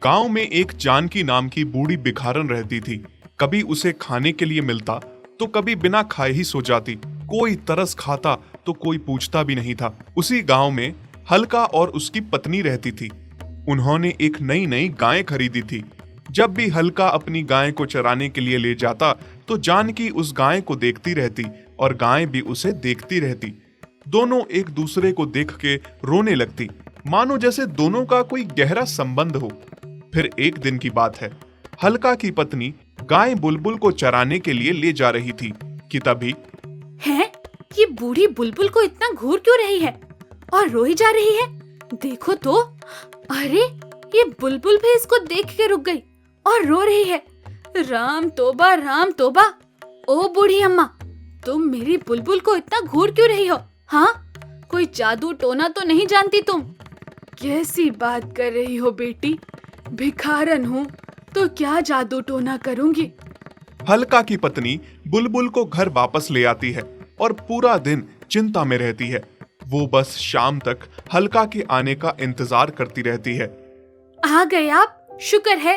गांव में एक जानकी नाम की बूढ़ी भिखारन रहती थी। कभी उसे खाने के लिए मिलता तो कभी बिना खाए ही सो जाती। कोई तरस खाता तो कोई पूछता भी नहीं था। उसी गांव में हल्का और उसकी पत्नी रहती थी। उन्होंने एक नई नई गाय खरीदी थी। जब भी हल्का अपनी गाय को चराने के लिए ले जाता तो जानकी उस गाय को देखती रहती और गाय भी उसे देखती रहती। दोनों एक दूसरे को देख के रोने लगती, मानो जैसे दोनों का कोई गहरा संबंध हो। फिर एक दिन की बात है, हल्का की पत्नी गाय बुलबुल को चराने के लिए ले जा रही थी कि तभी है, ये बूढ़ी बुलबुल को इतना घूर क्यों रही है और रोई जा रही है? देखो तो, अरे ये बुलबुल भी इसको देख के रुक गई और रो रही है। राम तौबा, राम तौबा। ओ बूढ़ी अम्मा, तुम मेरी बुलबुल को इतना घूर क्यों रही हो? हाँ, कोई जादू टोना तो नहीं जानती तुम? कैसी बात कर रही हो बेटी? भिखारन हूँ तो क्या जादू टोना करूँगी। हल्का की पत्नी बुलबुल को घर वापस ले आती है और पूरा दिन चिंता में रहती है। वो बस शाम तक हल्का के आने का इंतजार करती रहती है। आ गए आप, शुक्र है।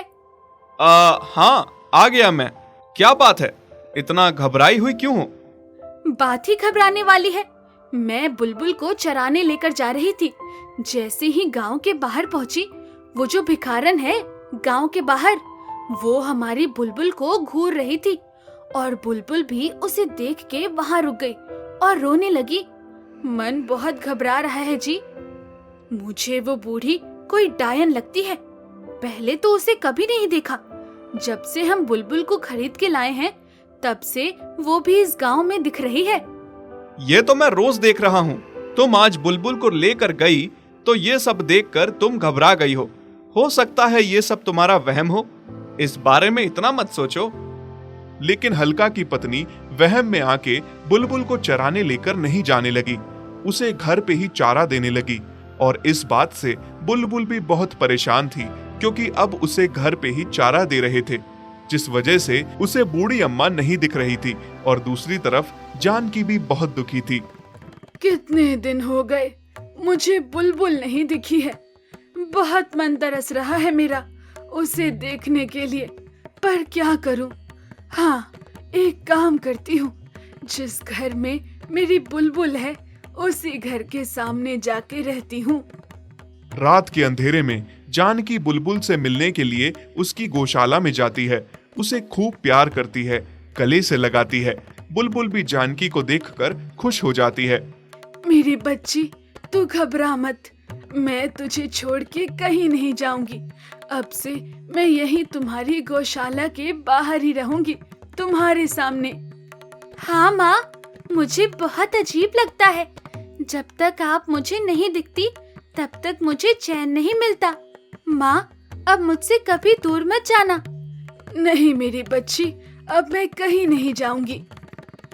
हाँ, आ गया मैं। क्या बात है, इतना घबराई हुई क्यों हो? बात ही घबराने वाली है। मैं बुलबुल को चराने लेकर जा रही थी। जैसे ही गांव के बाहर पहुंची, वो जो भिखारन है गांव के बाहर, वो हमारी बुलबुल को घूर रही थी और बुलबुल भी उसे देख के वहां रुक गई और रोने लगी। मन बहुत घबरा रहा है जी। मुझे वो बूढ़ी कोई डायन लगती है। पहले तो उसे कभी नहीं देखा। जब से हम बुलबुल को खरीद के लाए हैं, तब से वो भी इस गांव में दिख रही है। ये तो मैं रोज देख रहा हूँ। तुम आज बुलबुल को लेकर गई तो ये सब देखकर तुम घबरा गई हो सकता है ये सब तुम्हारा वहम हो। इस बारे में इतना मत सोचो। लेकिन हल्का की पत्नी वहम में आके बुलबुल को चराने लेकर नहीं जाने लगी। उसे घर पे ही चारा देने लगी और इस बात से बुलबुल भी बहुत परेशान थी, क्योंकि अब उसे घर पे ही चारा दे रहे थे, जिस वजह से उसे बूढ़ी अम्मा नहीं दिख रही थी। और दूसरी तरफ जानकी भी बहुत दुखी थी। कितने दिन हो गए मुझे बुलबुल नहीं दिखी है। बहुत मन तरस रहा है मेरा उसे देखने के लिए, पर क्या करूं? हाँ, एक काम करती हूँ। जिस घर में मेरी बुलबुल है, उसी घर के सामने जाके रहती हूँ। रात के अंधेरे में जानकी बुलबुल से मिलने के लिए उसकी गौशाला में जाती है। उसे खूब प्यार करती है, गले से लगाती है। बुलबुल भी जानकी को देखकर खुश हो जाती है। मेरी बच्ची, तू घबरा मत। मैं तुझे छोड़ के कहीं नहीं जाऊंगी। अब से मैं यहीं तुम्हारी गौशाला के बाहर ही रहूंगी, तुम्हारे सामने। हाँ माँ, मुझे बहुत अजीब लगता है। जब तक आप मुझे नहीं दिखती, तब तक मुझे चैन नहीं मिलता। माँ, अब मुझसे कभी दूर मत जाना। नहीं मेरी बच्ची, अब मैं कहीं नहीं जाऊंगी।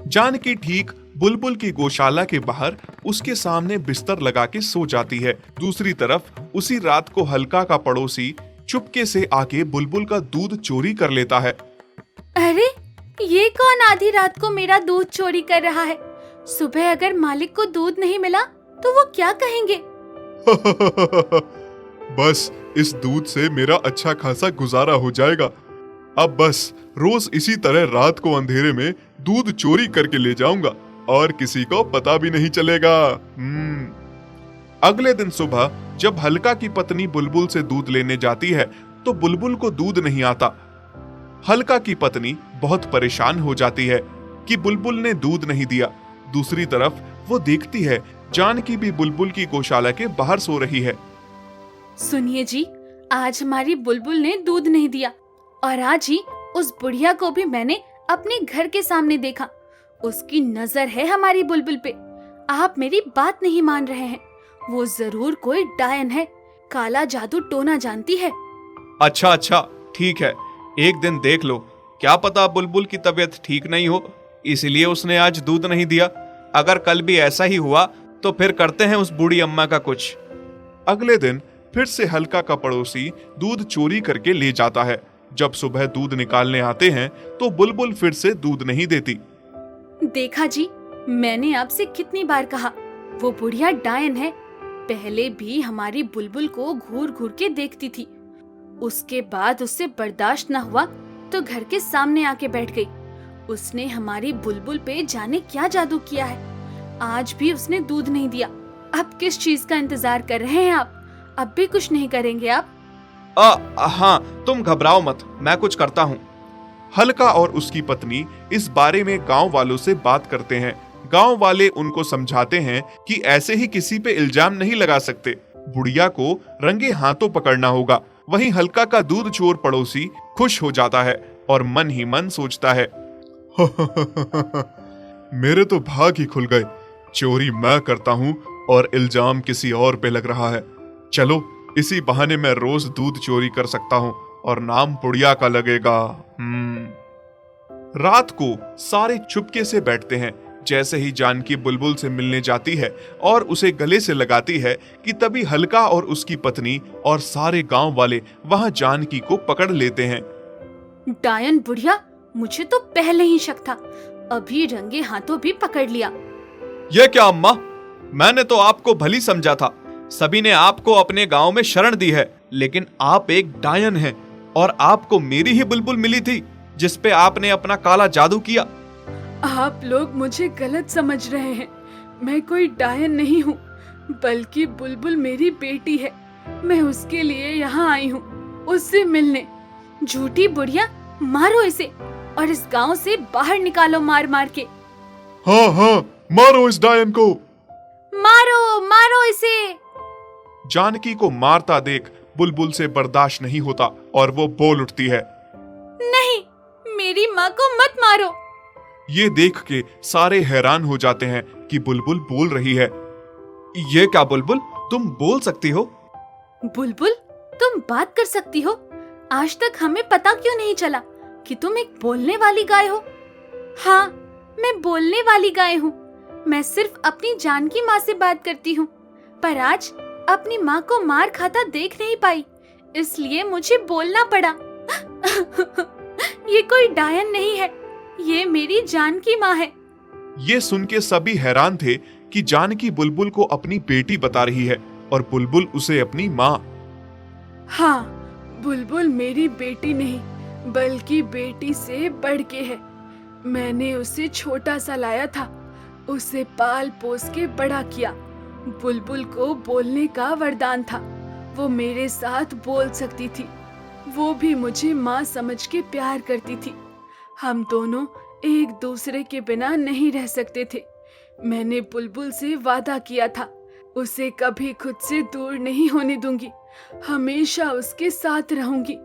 जानकी ठीक बुलबुल की गौशाला के बाहर उसके सामने बिस्तर लगा के सो जाती है। दूसरी तरफ उसी रात को हल्का का पड़ोसी चुपके से आके बुलबुल का दूध चोरी कर लेता है। अरे, ये कौन आधी रात को मेरा दूध चोरी कर रहा है? सुबह अगर मालिक को दूध नहीं मिला तो वो क्या कहेंगे? बस इस दूध से मेरा अच्छा खासा गुजारा हो जाएगा। अब बस रोज इसी तरह रात को अंधेरे में दूध चोरी करके ले जाऊंगा और किसी को पता भी नहीं चलेगा। अगले दिन सुबह जब हल्का की पत्नी बुलबुल से दूध लेने जाती है तो बुलबुल को दूध नहीं आता। हल्का की पत्नी बहुत परेशान हो जाती है कि बुलबुल ने दूध नहीं दिया। दूसरी तरफ वो देखती है जानकी भी बुलबुल की गौशाला के बाहर सो रही है। सुनिए जी, आज हमारी बुलबुल ने दूध नहीं दिया और आज ही उस बुढ़िया को भी मैंने अपने घर के सामने देखा। उसकी नजर है हमारी बुलबुल पे। आप मेरी बात नहीं मान रहे हैं। वो जरूर कोई डायन है, काला जादू टोना जानती है। अच्छा, ठीक है, एक दिन देख लो। क्या पता बुलबुल की तबीयत ठीक नहीं हो, इसलिए उसने आज दूध नहीं दिया। अगर कल भी ऐसा ही हुआ तो फिर करते हैं उस बूढ़ी अम्मा का कुछ। अगले दिन फिर से हल्का का पड़ोसी दूध चोरी करके ले जाता है। जब सुबह दूध निकालने आते हैं तो बुलबुल फिर से दूध नहीं देती। देखा जी, मैंने आपसे कितनी बार कहा, वो बुढ़िया डायन है। पहले भी हमारी बुलबुल को घूर घूर के देखती थी। उसके बाद उससे बर्दाश्त न हुआ तो घर के सामने आके बैठ गई। उसने हमारी बुलबुल पे जाने क्या जादू किया है। आज भी उसने दूध नहीं दिया। अब किस चीज का इंतजार कर रहे हैं आप? अब भी कुछ नहीं करेंगे आप? हाँ, तुम घबराओ मत, मैं कुछ करता हूँ। हल्का और उसकी पत्नी इस बारे में गांव वालों से बात करते हैं। गांव वाले उनको समझाते हैं कि ऐसे ही किसी पे इल्जाम नहीं लगा सकते, बुढ़िया को रंगे हाथों पकड़ना होगा। वहीं हल्का का दूध चोर पड़ोसी खुश हो जाता है और मन ही मन सोचता है, मेरे तो भाग ही खुल गए। चोरी मैं करता हूँ और इल्जाम किसी और पे लग रहा है। चलो, इसी बहाने मैं रोज दूध चोरी कर सकता हूँ और नाम बुढ़िया का लगेगा। रात को सारे चुपके से बैठते हैं। जैसे ही जानकी बुलबुल से मिलने जाती है और उसे गले से लगाती है कि तभी हल्का और उसकी पत्नी और सारे गांव वाले वहां जानकी को पकड़ लेते हैं। डायन बुढ़िया, मुझे तो पहले ही शक था, अभी रंगे हाथों भी पकड़ लिया। ये क्या अम्मा, मैंने तो आपको भली समझा था। सभी ने आपको अपने गांव में शरण दी है, लेकिन आप एक डायन हैं और आपको मेरी ही बुलबुल मिली थी जिसपे आपने अपना काला जादू किया। आप लोग मुझे गलत समझ रहे हैं। मैं कोई डायन नहीं हूँ, बल्कि बुलबुल मेरी बेटी है। मैं उसके लिए यहाँ आई हूँ, उससे मिलने। झूठी बुढ़िया, मारो इसे और इस गांव से बाहर निकालो मार मार के। हाँ हाँ, मारो इस डायन को। मारो मारो इसे। जानकी को मारता देख बुलबुल से बर्दाश्त नहीं होता और वो बोल उठती है, नहीं, मेरी माँ को मत मारो। ये देख के सारे हैरान हो जाते हैं कि बुलबुल बोल रही है। ये क्या बुलबुल, तुम बोल सकती हो? बुलबुल, तुम बात कर सकती हो? आज तक हमें पता क्यों नहीं चला कि तुम एक बोलने वाली गाय हो? हाँ, मैं बोलने वाली गाय हूँ। मैं सिर्फ अपनी जानकी माँ से बात करती हूँ, पर आज अपनी माँ को मार खाता देख नहीं पाई, इसलिए मुझे बोलना पड़ा। ये कोई डायन नहीं है, ये मेरी जानकी माँ है। ये सुन के सभी हैरान थे कि जानकी बुलबुल को अपनी बेटी बता रही है और बुलबुल उसे अपनी माँ। हाँ, बुलबुल मेरी बेटी नहीं, बल्कि बेटी से बढ़ के है। मैंने उसे छोटा सा लाया था, उसे पाल पोस के बड़ा किया। बुलबुल को बोलने का वरदान था, वो मेरे साथ बोल सकती थी। वो भी मुझे माँ समझ के प्यार करती थी। हम दोनों एक दूसरे के बिना नहीं रह सकते थे। मैंने बुलबुल से वादा किया था, उसे कभी खुद से दूर नहीं होने दूंगी, हमेशा उसके साथ रहूंगी।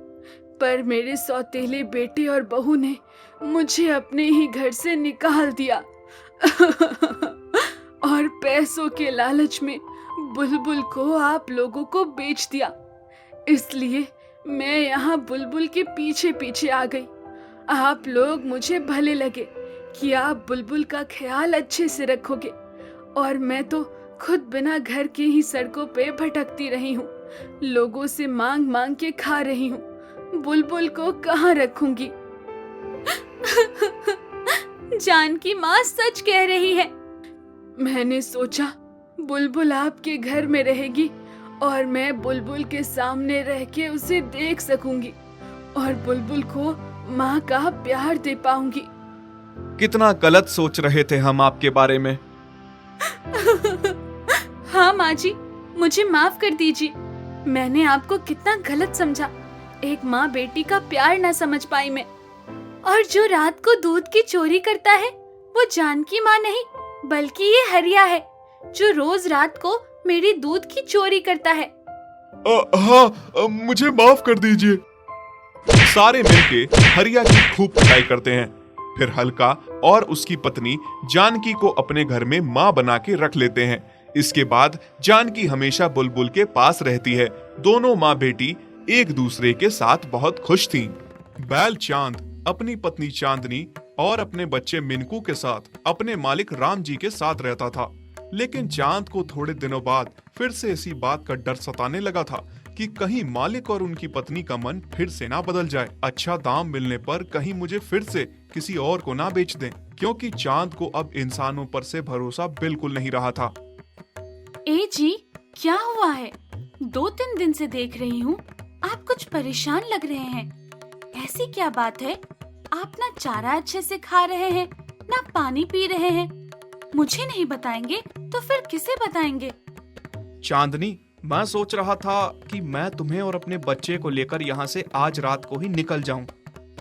पर मेरे सौतेले बेटे और बहू ने मुझे अपने ही घर से निकाल दिया और पैसों के लालच में बुलबुल को आप लोगों को बेच दिया। इसलिए मैं यहाँ बुलबुल के पीछे पीछे आ गई। आप लोग मुझे भले लगे कि आप बुलबुल का ख्याल अच्छे से रखोगे, और मैं तो खुद बिना घर के ही सड़कों पे भटकती रही हूँ, लोगों से मांग मांग के खा रही हूँ। बुलबुल को कहाँ रखूंगी? जानकी माँ सच कह रही है। मैंने सोचा बुलबुल आपके घर में रहेगी और मैं बुलबुल के सामने रह के उसे देख सकूंगी और बुलबुल को माँ का प्यार दे पाऊंगी। कितना गलत सोच रहे थे हम आपके बारे में। हाँ माँ जी, मुझे माफ कर दीजिए। मैंने आपको कितना गलत समझा। एक माँ बेटी का प्यार न समझ पाई मैं। और जो रात को दूध की चोरी करता है वो जानकी माँ नहीं, बल्कि ये हरिया है, जो रोज रात को मेरी दूध की चोरी करता है। हाँ, मुझे माफ कर दीजिए। सारे मिलके हरिया की खूब पिटाई करते हैं। फिर हल्का और उसकी पत्नी जानकी को अपने घर में माँ बना के रख लेते हैं। इसके बाद जानकी हमेशा बुलबुल के पास रहती है। दोनों माँ बेटी एक दूसरे के साथ बहुत खुश थीं। बैल चांद अपनी पत्नी चांदनी और अपने बच्चे मिनकू के साथ अपने मालिक राम जी के साथ रहता था। लेकिन चांद को थोड़े दिनों बाद फिर से इसी बात का डर सताने लगा था कि कहीं मालिक और उनकी पत्नी का मन फिर से ना बदल जाए। अच्छा दाम मिलने पर कहीं मुझे फिर से किसी और को ना बेच दें, क्योंकि चांद को अब इंसानों पर से भरोसा बिल्कुल नहीं रहा था। ए जी, क्या हुआ है? 2-3 दिन से देख रही हूँ, आप कुछ परेशान लग रहे हैं। ऐसी क्या बात है? आप ना चारा अच्छे से खा रहे हैं, ना पानी पी रहे हैं। मुझे नहीं बताएंगे तो फिर किसे बताएंगे? चांदनी, मैं सोच रहा था कि मैं तुम्हें और अपने बच्चे को लेकर यहाँ से आज रात को ही निकल जाऊं।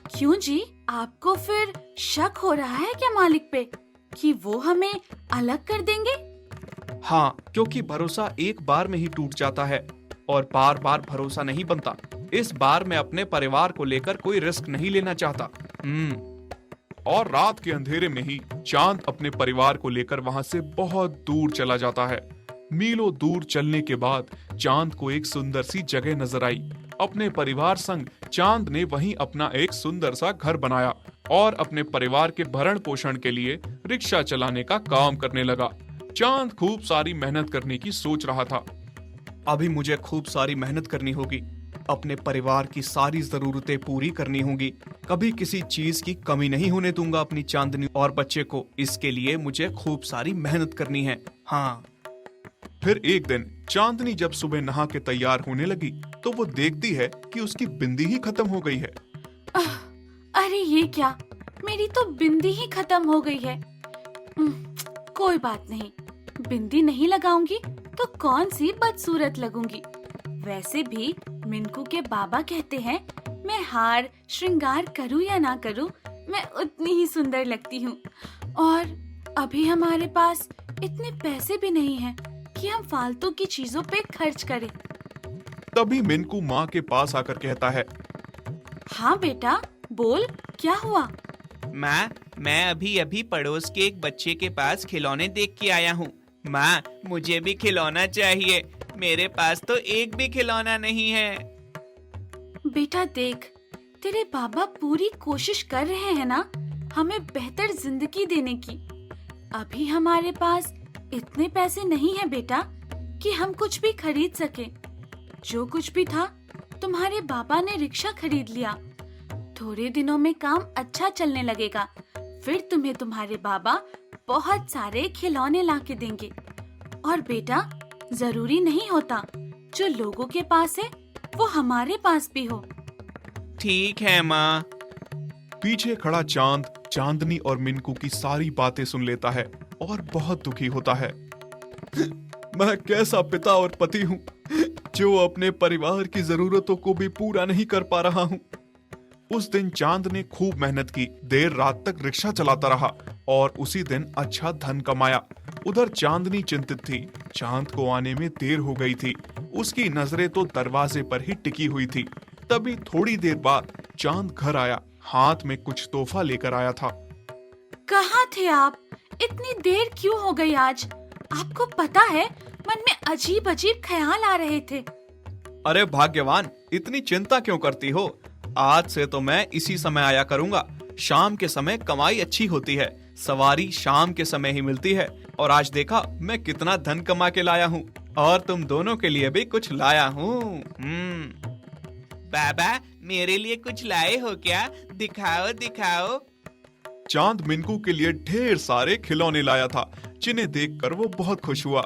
क्यों जी? आपको फिर शक हो रहा है क्या मालिक पे कि वो हमें अलग कर देंगे? हाँ, क्योंकि भरोसा एक बार में ही टूट जाता है और बार बार भरोसा नहीं बनता। इस बार मैं अपने परिवार को लेकर कोई रिस्क नहीं लेना चाहता। और रात के अंधेरे में ही चांद अपने परिवार को लेकर वहां से बहुत दूर चला जाता है। मीलों दूर चलने के बाद चांद को एक सुंदर सी जगह नजर आई। अपने परिवार संग चांद ने वहीं अपना एक सुंदर सा घर बनाया और अपने परिवार के भरण पोषण के लिए रिक्शा चलाने का काम करने लगा। चांद खूब सारी मेहनत करने की सोच रहा था। अभी मुझे खूब सारी मेहनत करनी होगी, अपने परिवार की सारी जरूरतें पूरी करनी होंगी। कभी किसी चीज की कमी नहीं होने दूंगा अपनी चांदनी और बच्चे को। इसके लिए मुझे खूब सारी मेहनत करनी है। हाँ। फिर एक दिन चांदनी जब सुबह नहा के तैयार होने लगी तो वो देखती है कि उसकी बिंदी ही खत्म हो गई है। अरे ये क्या? मेरी तो बिंदी ही खत्म हो गई है। कोई बात नहीं, बिंदी नहीं लगाऊंगी तो कौन सी बदसूरत लगूंगी। वैसे भी मिनकू के बाबा कहते हैं मैं हार श्रृंगार करूं या ना करूं, मैं उतनी ही सुंदर लगती हूँ। और अभी हमारे पास इतने पैसे भी नहीं हैं कि हम फालतू की चीजों पे खर्च करें। तभी मिनकू माँ के पास आकर कहता है, हाँ बेटा, बोल क्या हुआ? माँ, मैं अभी अभी पड़ोस के एक बच्चे के पास खिलौने देख के आया हूँ। माँ, मुझे भी खिलौना चाहिए। मेरे पास तो एक भी खिलौना नहीं है। बेटा देख, तेरे बाबा पूरी कोशिश कर रहे हैं ना हमें बेहतर जिंदगी देने की। अभी हमारे पास इतने पैसे नहीं है बेटा कि हम कुछ भी खरीद सके। जो कुछ भी था तुम्हारे बाबा ने रिक्शा खरीद लिया। थोड़े दिनों में काम अच्छा चलने लगेगा, फिर तुम्हें तुम्हारे बाबा बहुत सारे खिलौने ला के देंगे। और बेटा, जरूरी नहीं होता जो लोगों के पास है वो हमारे पास भी हो। ठीक है माँ। पीछे खड़ा चांद चांदनी और मिनकू की सारी बातें सुन लेता है और बहुत दुखी होता है। मैं कैसा पिता और पति हूँ जो अपने परिवार की जरूरतों को भी पूरा नहीं कर पा रहा हूँ। उस दिन चांद ने खूब मेहनत की, देर रात तक रिक्शा चलाता रहा और उसी दिन अच्छा धन कमाया। उधर चांदनी चिंतित थी, चांद को आने में देर हो गई थी। उसकी नजरें तो दरवाजे पर ही टिकी हुई थी। तभी थोड़ी देर बाद चांद घर आया, हाथ में कुछ तोहफा लेकर आया था। कहाँ थे आप? इतनी देर क्यों हो गई आज? आपको पता है मन में अजीब अजीब ख्याल आ रहे थे। अरे भाग्यवान, इतनी चिंता क्यों करती हो? आज से तो मैं इसी समय आया करूंगा। शाम के समय कमाई अच्छी होती है, सवारी शाम के समय ही मिलती है। और आज देखा मैं कितना धन कमा के लाया हूँ और तुम दोनों के लिए भी कुछ लाया हूँ। बाबा, मेरे लिए कुछ लाए हो क्या? दिखाओ दिखाओ। चांद मिनकू के लिए ढेर सारे खिलौने लाया था, जिन्हें देखकर वो बहुत खुश हुआ।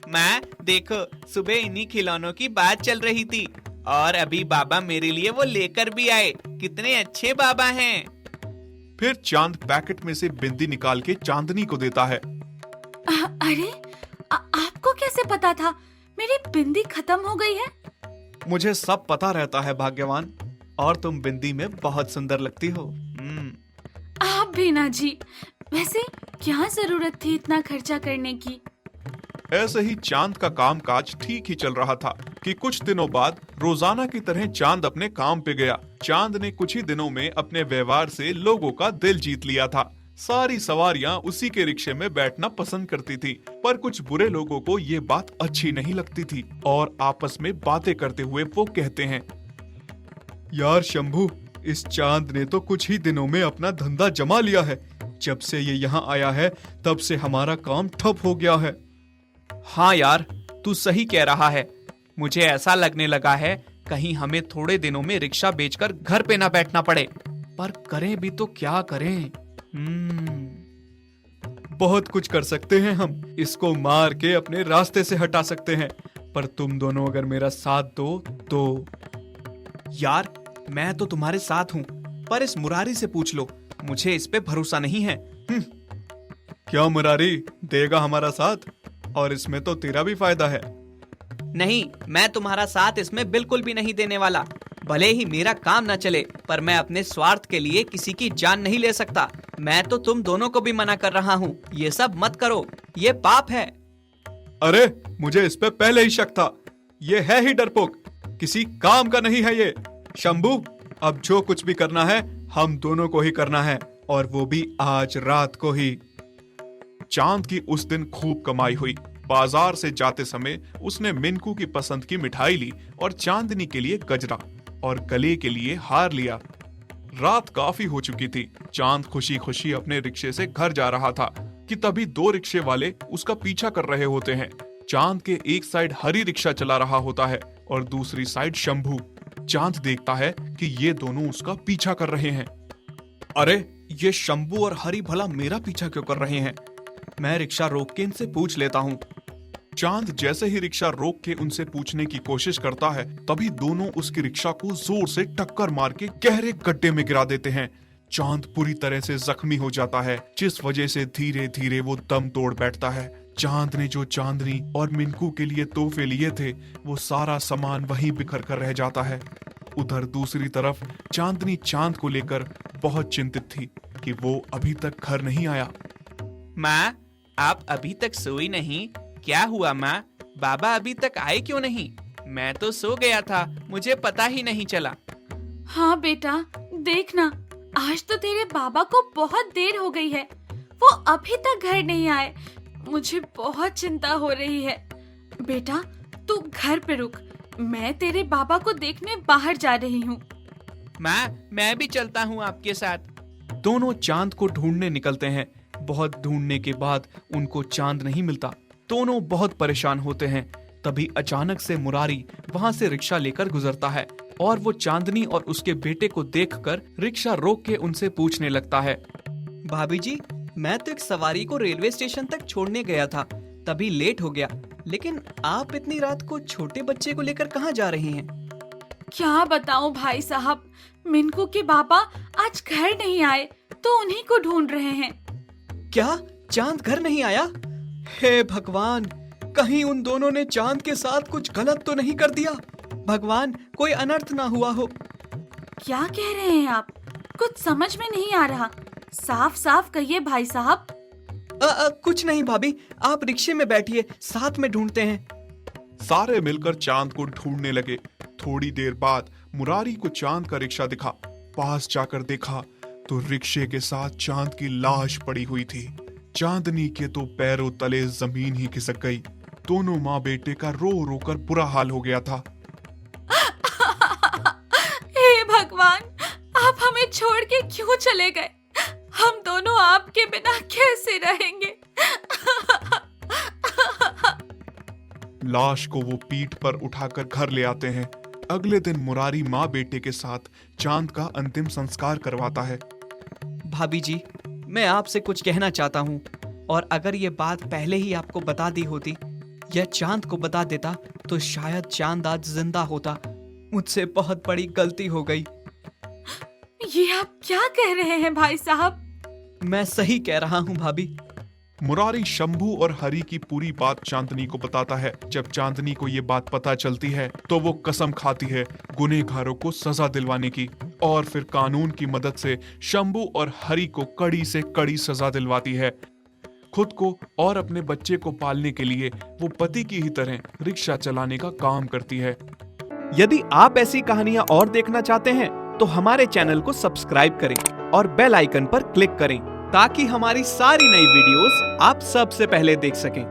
माँ देखो, सुबह इन्हीं खिलौनों की बात चल रही थी और अभी बाबा मेरे लिए वो लेकर भी आए। कितने अच्छे बाबा हैं। फिर चांद पैकेट में से बिंदी निकाल के चांदनी को देता है। अरे आपको कैसे पता था मेरी बिंदी खत्म हो गई है? मुझे सब पता रहता है भाग्यवान, और तुम बिंदी में बहुत सुंदर लगती हो। आप भी ना जी। वैसे क्या जरूरत थी इतना खर्चा करने की? ऐसे ही चांद का कामकाज ठीक ही चल रहा था कि कुछ दिनों बाद रोजाना की तरह चांद अपने काम पे गया। चांद ने कुछ ही दिनों में अपने व्यवहार से लोगों का दिल जीत लिया था। सारी सवारियां उसी के रिक्शे में बैठना पसंद करती थी, पर कुछ बुरे लोगों को ये बात अच्छी नहीं लगती थी और आपस में बातें करते हुए वो कहते हैं, यार शंभू, इस चांद ने तो कुछ ही दिनों में अपना धंधा जमा लिया है। जब से ये यहाँ आया है तब से हमारा काम ठप हो गया है। हाँ यार, तू सही कह रहा है। मुझे ऐसा लगने लगा है कहीं हमें थोड़े दिनों में रिक्शा बेचकर घर पे ना बैठना पड़े। पर करें भी तो क्या करें? बहुत कुछ कर सकते हैं हम। इसको मार के अपने रास्ते से हटा सकते हैं, पर तुम दोनों अगर मेरा साथ दो तो यार, मैं तो तुम्हारे साथ हूँ, पर इस मुरारी से पूछ लो, मुझे इस पे भरोसा नहीं है। क्या मुरारी, देगा हमारा साथ? और इसमें तो तेरा भी फायदा है। नहीं, मैं तुम्हारा साथ इसमें बिल्कुल भी नहीं देने वाला। भले ही मेरा काम न चले, पर मैं अपने स्वार्थ के लिए किसी की जान नहीं ले सकता। मैं तो तुम दोनों को भी मना कर रहा हूँ, ये सब मत करो, ये पाप है। अरे, मुझे इस पे पहले ही शक था। ये है ही डरपोक, किसी काम का नहीं है ये। शंभू, अब जो कुछ भी करना है हम दोनों को ही करना है, और वो भी आज रात को ही। चांद की उस दिन खूब कमाई हुई। बाजार से जाते समय उसने मिनकू की पसंद की मिठाई ली और चांदनी के लिए गजरा और गले के लिए हार लिया। रात काफी हो चुकी थी। चांद खुशी खुशी अपने रिक्शे से घर जा रहा था कि तभी दो रिक्शे वाले उसका पीछा कर रहे होते हैं। चांद के एक साइड हरी रिक्शा चला रहा होता है और दूसरी साइड शंभू। चांद देखता है कि ये दोनों उसका पीछा कर रहे हैं। अरे, ये शंभू और हरी भला मेरा पीछा क्यों कर रहे हैं? मैं रिक्शा रोक के इनसे पूछ लेता हूँ। चांद जैसे ही रिक्शा रोक के उनसे पूछने की कोशिश करता है, तभी दोनों उसकी रिक्शा को जोर से टक्कर मार के गहरे गड्ढे में गिरा देते हैं। चांद पूरी तरह से जख्मी हो जाता है, जिस वजह से धीरे धीरे वो दम तोड़ बैठता है। चांद ने जो चांदनी और मिनकू के लिए तोहफे लिए थे, वो सारा सामान वहीं बिखर कर रह जाता है। उधर दूसरी तरफ चांदनी चांद को लेकर बहुत चिंतित थी कि वो अभी तक घर नहीं आया। माँ, आप अभी तक सोई नहीं? क्या हुआ माँ? बाबा अभी तक आए क्यों नहीं? मैं तो सो गया था, मुझे पता ही नहीं चला। हाँ बेटा, देखना, आज तो तेरे बाबा को बहुत देर हो गई है, वो अभी तक घर नहीं आए। मुझे बहुत चिंता हो रही है। बेटा, तू घर पे रुक, मैं तेरे बाबा को देखने बाहर जा रही हूँ। माँ, मैं भी चलता हूँ आपके साथ। दोनों चांद को ढूंढने निकलते हैं। बहुत ढूंढने के बाद उनको चांद नहीं मिलता। दोनों बहुत परेशान होते हैं। तभी अचानक से मुरारी वहां से रिक्शा लेकर गुजरता है और वो चांदनी और उसके बेटे को देखकर रिक्शा रोक के उनसे पूछने लगता है। भाभी जी, मैं तो एक सवारी को रेलवे स्टेशन तक छोड़ने गया था, तभी लेट हो गया। लेकिन आप इतनी रात को छोटे बच्चे को लेकर कहाँ जा रही हैं? क्या बताऊं भाई साहब, मिनकू के बाबा आज घर नहीं आए तो उन्हीं को ढूंढ रहे हैं। क्या चांद घर नहीं आया? हे भगवान, कहीं उन दोनों ने चांद के साथ कुछ गलत तो नहीं कर दिया? भगवान, कोई अनर्थ ना हुआ हो। क्या कह रहे हैं आप? कुछ समझ में नहीं आ रहा, साफ साफ कहिए भाई साहब। कुछ नहीं भाभी, आप रिक्शे में बैठिए, साथ में ढूंढते हैं। सारे मिलकर चांद को ढूंढने लगे। थोड़ी देर बाद मुरारी को चांद का रिक्शा दिखा। पास जाकर देखा तो रिक्शे के साथ चांद की लाश पड़ी हुई थी। चांदनी के तो पैरों तले जमीन ही खिसक गई। दोनों माँ बेटे का रो रो कर बुरा हाल हो गया था। हे भगवान, आप हमें छोड़ के क्यों चले गए? हम दोनों आपके बिना कैसे रहेंगे? लाश को वो पीठ पर उठाकर घर ले आते हैं। अगले दिन मुरारी माँ बेटे के साथ चांद का अंतिम संस्कार करवाता है। भाभी जी, मैं आपसे कुछ कहना चाहता हूँ, और अगर ये बात पहले ही आपको बता दी होती या चांद को बता देता तो शायद चांद आज जिंदा होता। मुझसे बहुत बड़ी गलती हो गई। ये आप क्या कह रहे हैं भाई साहब? मैं सही कह रहा हूँ भाभी। मुरारी शंभू और हरी की पूरी बात चांदनी को बताता है। जब चांदनी को ये बात पता चलती है तो वो कसम खाती है गुनहगारों को सजा दिलवाने की, और फिर कानून की मदद से शंभू और हरी को कड़ी से कड़ी सजा दिलवाती है। खुद को और अपने बच्चे को पालने के लिए वो पति की ही तरह रिक्शा चलाने का काम करती है। यदि आप ऐसी कहानियां और देखना चाहते हैं तो हमारे चैनल को सब्सक्राइब करें और बेल आइकन पर क्लिक करें ताकि हमारी सारी नई वीडियोस आप सबसे पहले देख सकें।